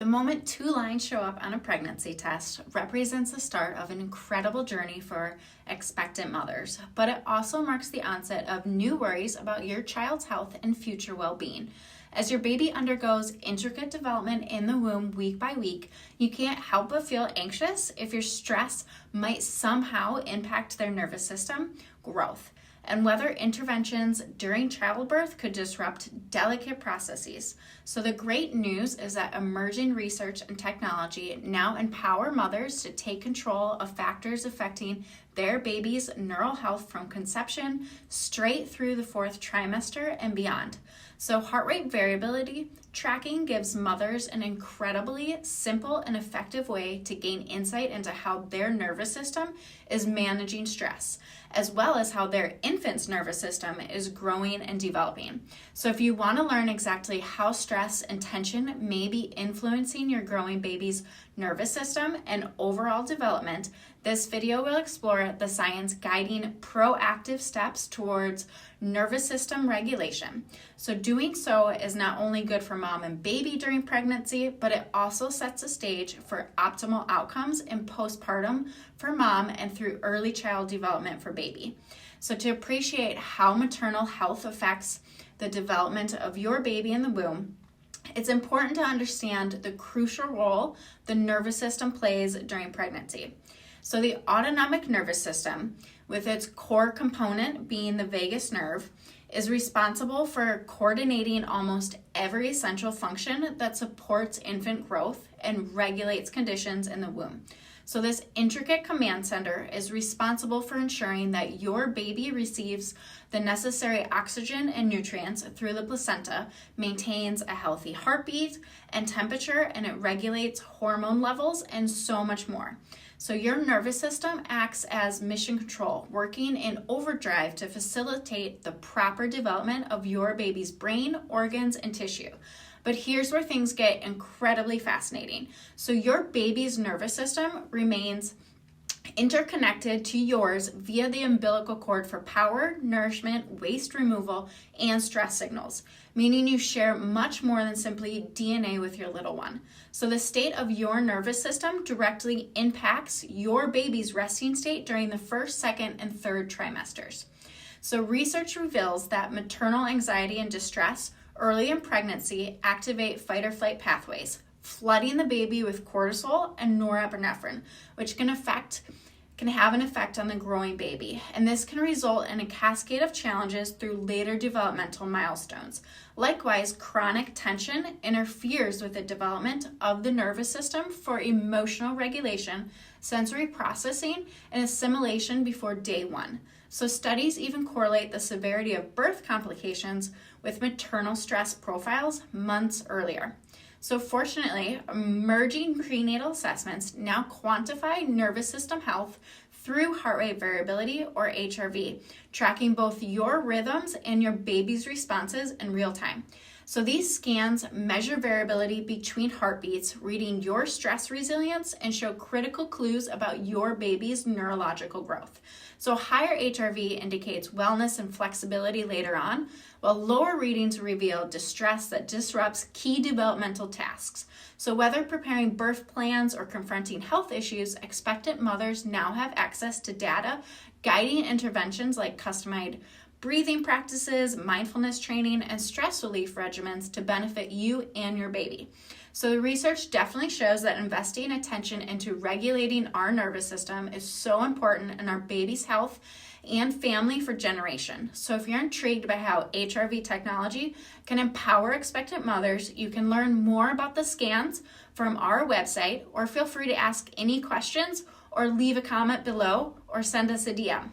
moment 2 lines show up on a pregnancy test represents the start of an incredible journey for expectant mothers, but it also marks the onset of new worries about your child's health and future well-being. As your baby undergoes intricate development in the womb week by week, you can't help but feel anxious if your stress might somehow impact their nervous system growth, and whether interventions during childbirth could disrupt delicate processes. So the great news is that emerging research and technology now empower mothers to take control of factors affecting their baby's neural health from conception straight through the 4th trimester and beyond. So heart rate variability tracking gives mothers an incredibly simple and effective way to gain insight into how their nervous system is managing stress, as well as how their infant's nervous system is growing and developing. So if you want to learn exactly how stress and tension may be influencing your growing baby's nervous system and overall development, this video will explore the science guiding proactive steps towards nervous system regulation. So doing so is not only good for mom and baby during pregnancy, but it also sets a stage for optimal outcomes in postpartum for mom and through early child development for baby. So to appreciate how maternal health affects the development of your baby in the womb, it's important to understand the crucial role the nervous system plays during pregnancy. So the autonomic nervous system, with its core component being the vagus nerve, is responsible for coordinating almost every essential function that supports infant growth and regulates conditions in the womb. So this intricate command center is responsible for ensuring that your baby receives the necessary oxygen and nutrients through the placenta, maintains a healthy heartbeat and temperature, and it regulates hormone levels and so much more. So your nervous system acts as mission control, working in overdrive to facilitate the proper development of your baby's brain, organs, and tissue. But here's where things get incredibly fascinating. So your baby's nervous system remains interconnected to yours via the umbilical cord for power, nourishment, waste removal, and stress signals, meaning you share much more than simply DNA with your little one. So the state of your nervous system directly impacts your baby's resting state during the 1st, 2nd, and 3rd trimesters. So research reveals that maternal anxiety and distress early in pregnancy activate fight or flight pathways, flooding the baby with cortisol and norepinephrine, which can have an effect on the growing baby. And this can result in a cascade of challenges through later developmental milestones. Likewise, chronic tension interferes with the development of the nervous system for emotional regulation, sensory processing, and assimilation before day 1. So studies even correlate the severity of birth complications with maternal stress profiles months earlier. So fortunately, emerging prenatal assessments now quantify nervous system health through heart rate variability, or HRV, tracking both your rhythms and your baby's responses in real time. So these scans measure variability between heartbeats, reading your stress resilience, and show critical clues about your baby's neurological growth. So higher HRV indicates wellness and flexibility later on, while lower readings reveal distress that disrupts key developmental tasks. So whether preparing birth plans or confronting health issues, expectant mothers now have access to data guiding interventions like customized breathing practices, mindfulness training, and stress relief regimens to benefit you and your baby. So the research definitely shows that investing attention into regulating our nervous system is so important in our baby's health and family for generation. So if you're intrigued by how HRV technology can empower expectant mothers, you can learn more about the scans from our website, or feel free to ask any questions or leave a comment below or send us a DM.